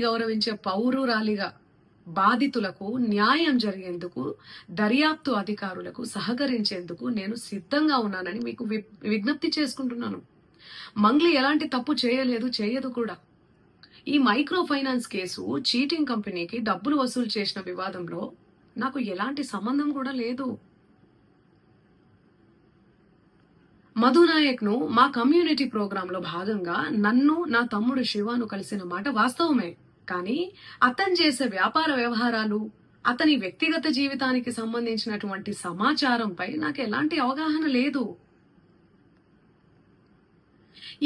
గౌరవించే పౌరురాలిగా బాధితులకు న్యాయం జరిగేందుకు దర్యాప్తు అధికారులకు సహకరించేందుకు నేను సిద్ధంగా ఉన్నానని మీకు విజ్ఞప్తి చేసుకుంటున్నాను. మంగ్లీ ఎలాంటి తప్పు చేయలేదు, చేయదు కూడా. ఈ మైక్రో ఫైనాన్స్ కేసు చీటింగ్ కంపెనీకి డబ్బులు వసూలు చేసిన వివాదంలో నాకు ఎలాంటి సంబంధం కూడా లేదు. మధునాయక్ ను మా కమ్యూనిటీ ప్రోగ్రామ్ లో భాగంగా నన్ను నా తమ్ముడు శివాను కలిసిన మాట వాస్తవమే. కానీ అతను చేసే వ్యాపార వ్యవహారాలు, అతని వ్యక్తిగత జీవితానికి సంబంధించినటువంటి సమాచారంపై నాకు ఎలాంటి అవగాహన లేదు.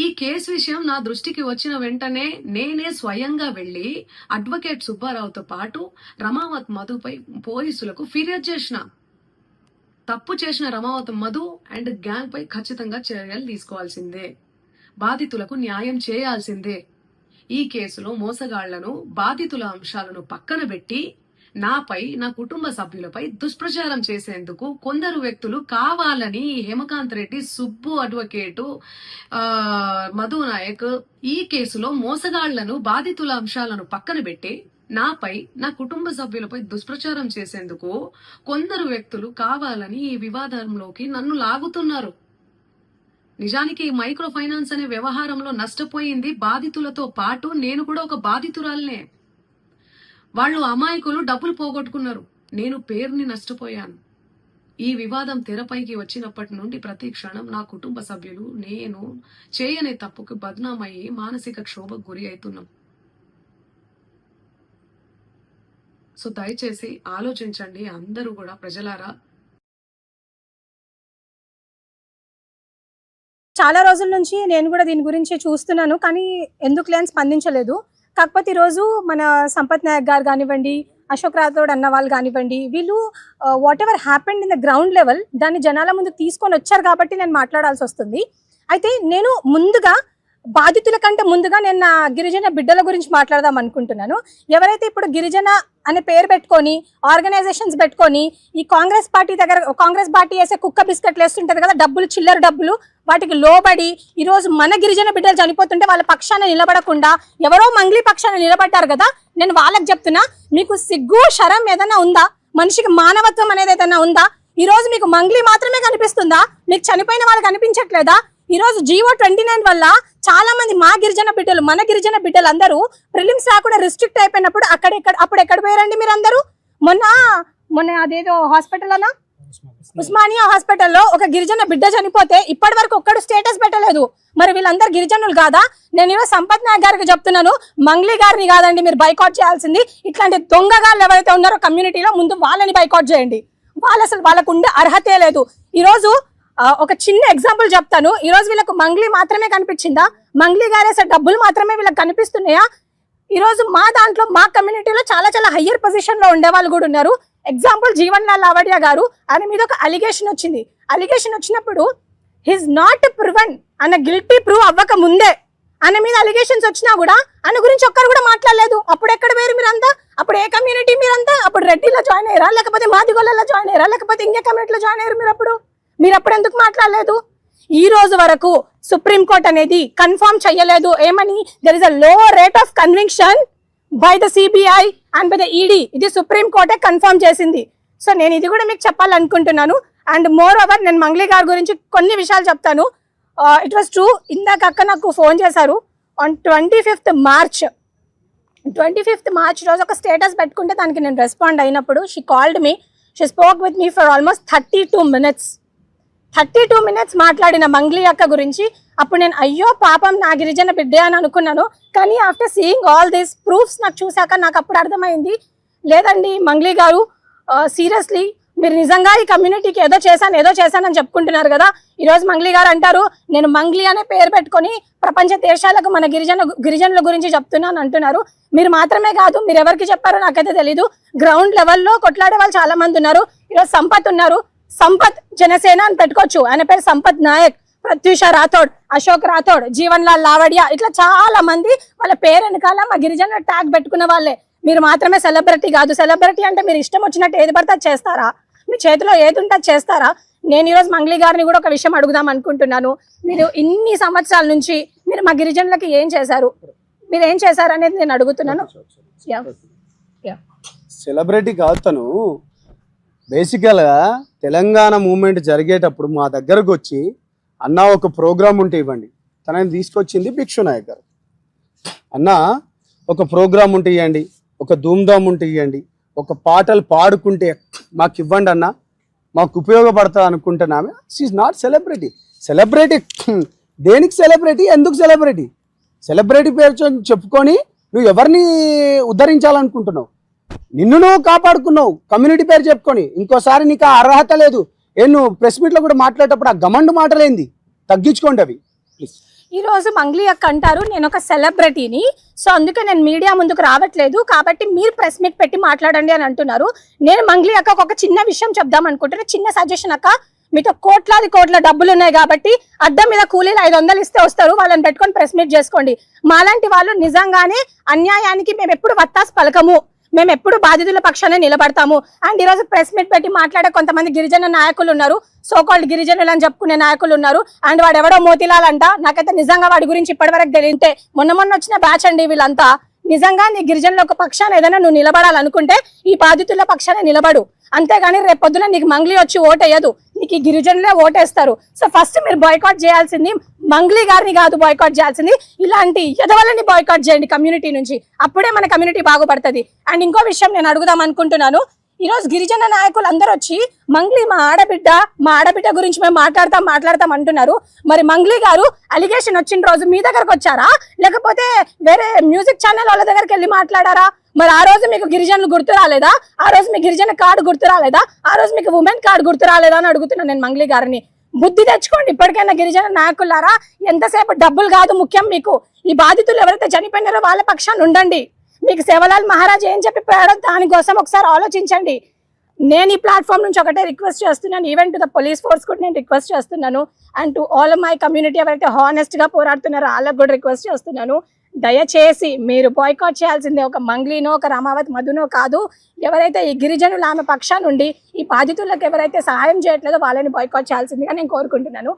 ఈ కేసు విషయం నా దృష్టికి వచ్చిన వెంటనే నేనే స్వయంగా వెళ్లి అడ్వకేట్ సుబ్బారావుతో పాటు రమావత్ మధుపై పోలీసులకు ఫిర్యాదు చేసిన. తప్పు చేసిన రమావత్ మధు అండ్ గ్యాంగ్ పై ఖచ్చితంగా చర్యలు తీసుకోవాల్సిందే. బాధితులకు న్యాయం చేయాల్సిందే. ఈ కేసులో మోసగాళ్లను, బాధితుల అంశాలను పక్కన పెట్టి నాపై, నా కుటుంబ సభ్యులపై దుష్ప్రచారం చేసేందుకు కొందరు వ్యక్తులు కావాలని హేమకాంత్ రెడ్డి, సుబ్బు అడ్వకేటు, మధునాయక్ ఈ కేసులో మోసగాళ్లను, బాధితుల అంశాలను పక్కన పెట్టి నాపై, నా కుటుంబ సభ్యులపై దుష్ప్రచారం చేసేందుకు కొందరు వ్యక్తులు కావాలని ఈ వివాదంలోకి నన్ను లాగుతున్నారు. నిజానికి మైక్రో ఫైనాన్స్ అనే వ్యవహారంలో నష్టపోయింది బాధితులతో పాటు నేను కూడా ఒక బాధితురాలనే. వాళ్ళు అమాయకులు డబ్బులు పోగొట్టుకున్నారు, నేను పేరుని నష్టపోయాను. ఈ వివాదం తెరపైకి వచ్చినప్పటి నుండి ప్రతి క్షణం నా కుటుంబ సభ్యులు, నేను చేయని తప్పుకు బద్నామయ్యి మానసిక క్షోభకు గురి అవుతున్నాం. సో దయచేసి ఆలోచించండి అందరూ కూడా, ప్రజలారా. చాలా రోజుల నుంచి నేను కూడా దీని గురించి చూస్తున్నాను, కానీ ఎందుకు లేని స్పందించలేదు. కాకపోతే ఈరోజు మన సంపత్ నాయక్ గారు కానివ్వండి, అశోక్ రాథోడ్ అన్న వాళ్ళు కానివ్వండి, వీళ్ళు what ever happened in the ground level దాన్ని జనాల ముందు తీసుకొని వచ్చారు కాబట్టి నేను మాట్లాడాల్సి వస్తుంది. అయితే నేను ముందుగా బాధితుల కంటే ముందుగా నేను నా గిరిజన బిడ్డల గురించి మాట్లాడదాం అనుకుంటున్నాను. ఎవరైతే ఇప్పుడు గిరిజన అనే పేరు పెట్టుకొని ఆర్గనైజేషన్స్ పెట్టుకొని ఈ కాంగ్రెస్ పార్టీ వేసే కుక్క బిస్కెట్లు వేస్తుంటారు కదా, డబ్బులు, చిల్లర డబ్బులు, వాటికి లోబడి ఈరోజు మన గిరిజన బిడ్డలు చనిపోతుంటే వాళ్ళ పక్షాన నిలబడకుండా ఎవరో మంగ్లీ పక్షాన నిలబడ్డారు కదా. నేను వాళ్ళకి చెప్తున్నా, మీకు సిగ్గు శరం ఏదైనా ఉందా? మనిషికి మానవత్వం అనేది ఏదైనా ఉందా? ఈ రోజు మీకు మంగ్లీ మాత్రమే కనిపిస్తుందా? మీకు చనిపోయిన వాళ్ళు కనిపించట్లేదా? ఈ రోజు GO 29 వల్ల చాలా మంది మా గిరిజన బిడ్డలు, మన గిరిజన బిడ్డలు అందరూ ప్రిలిమ్స్ రాకుండా రిస్ట్రిక్ట్ అయిపోయినప్పుడు అప్పుడు ఎక్కడ పోయారండి మీరు అందరూ? మొన్న అదేదో హాస్పిటల్ అన్నా, ఉస్మానియా హాస్పిటల్లో ఒక గిరిజన బిడ్డ చనిపోతే ఇప్పటి వరకు ఒక్కడు స్టేటస్ పెట్టలేదు. మరి వీళ్ళందరూ గిరిజనులు కాదా? నేను ఈరోజు సంపత్ నాయక్ గారికి చెప్తున్నాను, మంగ్లీ గారిని కాదండి మీరు బైకాట్ చేయాల్సింది. ఇట్లాంటి దొంగగాళ్ళు ఎవరైతే ఉన్నారో కమ్యూనిటీలో ముందు వాళ్ళని బైకాట్ చేయండి. వాళ్ళకు ఉండే అర్హతే లేదు. ఈరోజు ఒక చిన్న ఎగ్జాంపుల్ చెప్తాను. ఈ రోజు వీళ్ళకు మంగ్లీ మాత్రమే కనిపించిందా? మంగ్లీ గారేసే డబ్బులు మాత్రమే వీళ్ళకి కనిపిస్తున్నాయా? ఈ రోజు మా దాంట్లో, మా కమ్యూనిటీలో చాలా చాలా హయ్యర్ పొజిషన్ లో ఉండే వాళ్ళు కూడా ఉన్నారు. ఎగ్జాంపుల్ జీవన్ లాల్ లావడియా గారు, ఆయన మీద ఒక అలిగేషన్ వచ్చింది. అలిగేషన్ వచ్చినప్పుడు హిస్ నాట్ ప్రూవెన్ అన్న గిల్టీ ప్రూవ్ అవ్వక ముందే ఆయన మీద అలిగేషన్స్ వచ్చినా కూడా ఆయన గురించి ఒక్కరు కూడా మాట్లాడలేదు. అప్పుడు ఎక్కడ వేరు మీరంతా? అప్పుడు ఏ కమ్యూనిటీ మీరంతా? అప్పుడు రెడ్డిలో జాయిన్ అయ్యారా, లేకపోతే మాదిగోళ్ళలో జాయిన్ అయ్యారా, లేకపోతే ఇంకే కమ్యూనిటీలో జాయిన్ అయ్యారు మీరు అప్పుడు ఎందుకు మాట్లాడలేదు? ఈ రోజు వరకు సుప్రీంకోర్టు అనేది కన్ఫర్మ్ చెయ్యలేదు ఏమని, దెర్ ఇస్ అ లో rate of conviction by the CBI and by the ED. ఇది సుప్రీంకోర్టే కన్ఫర్మ్ చేసింది. సో నేను ఇది కూడా మీకు చెప్పాలనుకుంటున్నాను. అండ్ మోర్ ఓవర్ నేను మంగ్లీ గారి గురించి కొన్ని విషయాలు చెప్తాను. ఇట్ వాస్ ట్రూ, ఇందాక అక్క నాకు ఫోన్ చేశారు ఆన్ 25th మార్చ్ రోజు ఒక స్టేటస్ పెట్టుకుంటే దానికి నేను రెస్పాండ్ అయినప్పుడు she called me, she spoke with me for almost 32 minutes మాట్లాడిన మంగ్లీ అక్క గురించి. అప్పుడు నేను అయ్యో పాపం నా గిరిజన బిడ్డే అని అనుకున్నాను. కానీ after seeing all these proofs నాకు చూసాక నాకు అప్పుడు అర్థమైంది, లేదండి మంగ్లీ గారు, సీరియస్లీ మీరు నిజంగా ఈ కమ్యూనిటీకి ఏదో చేశానని చెప్పుకుంటున్నారు కదా. ఈరోజు మంగ్లీ గారు అంటారు నేను మంగ్లీ అనే పేరు పెట్టుకొని ప్రపంచ దేశాలకు మన గిరిజనుల గురించి చెప్తున్నాను అంటున్నారు. మీరు మాత్రమే కాదు, మీరు ఎవరికి చెప్పారో నాకైతే తెలీదు. గ్రౌండ్ లెవెల్లో కొట్లాడే వాళ్ళు చాలా మంది ఉన్నారు. ఈరోజు సంపత్ ఉన్నారు, సంపత్ జనసేన అని పెట్టుకోవచ్చు, ఆయన పేరు సంపత్ నాయక్, ప్రత్యూష రాథోడ్, అశోక్ రాథోడ్, జీవన్ లాల్ లావడియా, ఇట్లా చాలా మంది వాళ్ళ పేరు వెనకాల మా గిరిజన ట్యాగ్ పెట్టుకున్న వాళ్ళే. మీరు మాత్రమే సెలబ్రిటీ కాదు. సెలబ్రిటీ అంటే మీరు ఇష్టం వచ్చినట్టు ఏది పడితే అది చేస్తారా? మీ చేతిలో ఏది ఉంటే అది చేస్తారా? నేను ఈరోజు మంగ్లీ గారిని కూడా ఒక విషయం అడుగుదాం అనుకుంటున్నాను. మీరు ఇన్ని సంవత్సరాల నుంచి మీరు మా గిరిజనులకి ఏం చేశారు? మీరు ఏం చేశారనేది నేను అడుగుతున్నాను. సెలబ్రిటీ కాదు తను. బేసికల్గా తెలంగాణ మూమెంట్ జరిగేటప్పుడు మా దగ్గరకు వచ్చి అన్న ఒక ప్రోగ్రామ్ ఉంటే ఇవ్వండి, తనని తీసుకొచ్చింది భిక్షు నాయక్ గారు. అన్న ఒక ప్రోగ్రామ్ ఉంటే ఇవ్వండి, ఒక ధూమ్ధామ్ ఉంటే ఇవ్వండి, ఒక పాటలు పాడుకుంటే మాకు ఇవ్వండి అన్న, మాకు ఉపయోగపడుతుంది అనుకుంటున్నామే. She not celebrity. సెలబ్రిటీ దేనికి సెలబ్రిటీ, ఎందుకు సెలబ్రిటీ? సెలబ్రిటీ పేరు చెప్పుకొని నువ్వు ఎవరిని ఉద్ధరించాలనుకుంటున్నావు? నిన్ను నువ్వు కాపాడుకున్నావు కమ్యూనిటీ పేరు చెప్పుకొని. ఇంకోసారి నీకు ఆ అర్హత లేదు. నువ్వు ప్రెస్ మీట్లో కూడా మాట్లాడేటప్పుడు ఆ గమండు మాటలేంది, తగ్గించుకోండి అవి ప్లీజ్. ఈ రోజు మంగ్లీ అక్క అంటారు నేను ఒక సెలబ్రిటీని, సో అందుకే నేను మీడియా ముందుకు రావట్లేదు, కాబట్టి మీరు ప్రెస్ మీట్ పెట్టి మాట్లాడండి అని అంటున్నారు. నేను మంగ్లీ అక్క ఒక చిన్న విషయం చెప్దాం అనుకుంటున్నా. చిన్న సజెషన్ అక్క, మీతో కోట్ల డబ్బులు ఉన్నాయి కాబట్టి అడ్డం మీద కూలీలు 500 ఇస్తే వస్తారు, వాళ్ళని పెట్టుకొని ప్రెస్ మీట్ చేసుకోండి. మాలాంటి వాళ్ళు నిజంగానే అన్యాయానికి మేము ఎప్పుడు వత్తాసు పలకము, మేము ఎప్పుడు బాధితుల పక్షానే నిలబడతాము. అండ్ ఈరోజు ప్రెస్ మీట్ పెట్టి మాట్లాడే కొంతమంది గిరిజన నాయకులు ఉన్నారు, సోకాల్డ్ గిరిజనులు అని చెప్పుకునే నాయకులు ఉన్నారు. అండ్ వాడు ఎవడో మోతిలాల్ అంట, నాకైతే నిజంగా వాడి గురించి ఇప్పటివరకు తెలియతే. మొన్న వచ్చిన బ్యాచ్ అండి వీళ్ళంతా. నిజంగా నీ గిరిజనుల ఒక పక్షాన ఏదైనా నువ్వు నిలబడాలనుకుంటే ఈ బాధితుల పక్షాన నిలబడు, అంతేగాని రేపు పొద్దున నీకు మంగ్లీ వచ్చి ఓటేయదు, నీకు ఈ గిరిజనులే ఓటేస్తారు. సో ఫస్ట్ మీరు బాయ్కాట్ చేయాల్సింది మంగ్లీ గారిని కాదు, బాయ్కాట్ చేయాల్సింది ఇలాంటి ఎదవలని బాయ్కాట్ చేయండి కమ్యూనిటీ నుంచి, అప్పుడే మన కమ్యూనిటీ బాగుపడుతుంది. అండ్ ఇంకో విషయం నేను అడుగుదాం అనుకుంటున్నాను. ఈ రోజు గిరిజన నాయకులు అందరూ వచ్చి మంగ్లీ మా ఆడబిడ్డ గురించి మేము మాట్లాడతాం అంటున్నారు. మరి మంగ్లీ గారు అలిగేషన్ వచ్చిన రోజు మీ దగ్గరకు వచ్చారా, లేకపోతే వేరే మ్యూజిక్ ఛానల్ వాళ్ళ దగ్గరికి వెళ్ళి మాట్లాడారా? మరి ఆ రోజు మీకు గిరిజనులు గుర్తు రాలేదా? ఆ రోజు మీ గిరిజన కార్డు గుర్తు రాలేదా? ఆ రోజు మీకు ఉమెన్ కార్డు గుర్తు రాలేదా అని అడుగుతున్నాను నేను మంగ్లీ గారిని. బుద్ధి తెచ్చుకోండి ఇప్పటికైనా గిరిజన నాయకులారా. ఎంతసేపు డబ్బులు కాదు ముఖ్యం మీకు. ఈ బాధితులు ఎవరైతే చనిపోయినారో వాళ్ళ పక్షాన్ని ఉండండి. మీకు సేవలాల్ మహారాజ్ ఏం చెప్పిపోయాడో దానికోసం ఒకసారి ఆలోచించండి. నేను ఈ ప్లాట్ఫామ్ నుంచి ఒకటే రిక్వెస్ట్ చేస్తున్నాను, even to the police force కూడా నేను రిక్వెస్ట్ చేస్తున్నాను. And to all my community ఎవరైతే హానెస్ట్ గా పోరాడుతున్నారో వాళ్ళకు కూడా రిక్వెస్ట్ చేస్తున్నాను, దయచేసి మీరు బాయ్కాట్ చేయాల్సిందే ఒక మంగ్లీనో ఒక రామావతి మధునో కాదు. ఎవరైతే ఈ గిరిజనులు ఆమె పక్షా నుండి ఈ బాధితులకు ఎవరైతే సహాయం చేయట్లేదో వాళ్ళని బాయ్కాట్ చేయాల్సిందిగా నేను కోరుకుంటున్నాను.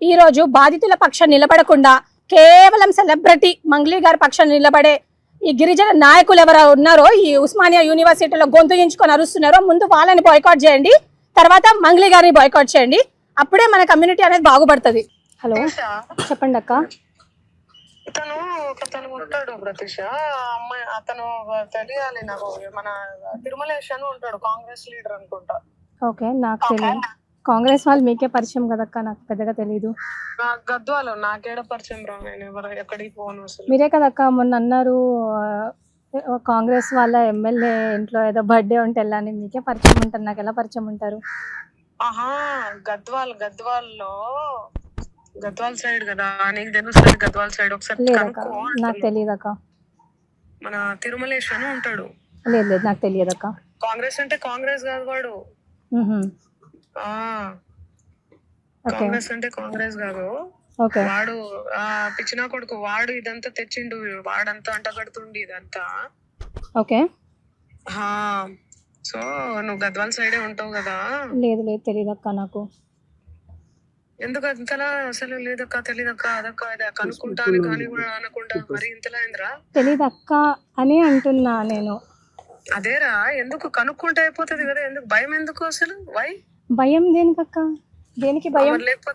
ఈ రోజు బాధితుల పక్షం నిలబడకుండా కేవలం సెలబ్రిటీ మంగ్లీ గారి పక్షం నిలబడే ఈ గిరిజన నాయకులు ఎవరు ఉన్నారో ఈ ఉస్మానియా యూనివర్సిటీలో గొంతు ఎంచుకొని అరుస్తున్నారో ముందు వాళ్ళని బాయ్కాట్ చేయండి, తర్వాత మంగ్లీ గారిని బాయ్కాట్ చేయండి. అప్పుడే మన కమ్యూనిటీ అనేది బాగుపడుతుంది. హలో చెప్పండి అక్క. అతను ఉంటాడు ప్రతీష, అమ్మాయి అతను తెలియాలి నాకు. మన తిరుమలేష్ అని ఉంటాడు, కాంగ్రెస్ లీడర్ అనుకుంటా. ఓకే, నాకు తెలియదు. కాంగ్రెస్ వాళ్ళు మీకే పరిచయం కదక్క, నాకు పెద్దగా తెలీదు. గద్వాలు నాకేడ పరిచయం రా, నేను ఎక్కడికి పోను అసలు. మీరే కదక్క మొన్న అన్నారు కాంగ్రెస్ వాళ్ళ ఎమ్మెల్యే ఇంట్లో ఏదో బర్త్డే ఉంటే వెళ్ళాని, మీకే పరిచయం ఉంటారు, నాకు ఎలా పరిచయం ఉంటారు? ఆహా, గద్వాల్లో గద్వాల్ సైడ్ కదా, నీకు తెలుస్తుంది గద్వాల్ సైడ్. ఒకసారి నాకు తెలియదక్క. మన తిరుమలేష్ అని ఉంటాడు. లేదు నాకు తెలియదక్క. కాంగ్రెస్ అంటే కాంగ్రెస్ కాదు వాడు, కాంగ్రెస్ అంటే కాంగ్రెస్ కాదు వాడు. పిచ్చినా కొడుకు వాడు. ఇదంతా తెచ్చిండు వాడంతా, అంటగడుతుండి ఇదంతా. ఓకే, సో నువ్వు గద్వాల్ సైడే ఉంటావు కదా? లేదు తెలియదక్క నాకు. ఎందుకు అంతలా అసలు? లేదక్క, తెలీదక్క, అదక్క ఇదే కనుక్కుంటాను కానీ కూడా అనకుండా మరి ఇంతలా ఏంద్రా? తెలీదక్క అని అంటున్నా నేను. అదేరా, ఎందుకు కనుక్కుంటే అయిపోతుంది కదా, ఎందుకు భయం? ఎందుకు అసలు? వై భయం? దేనికక్క? దేనికి భయం? లేకపోతే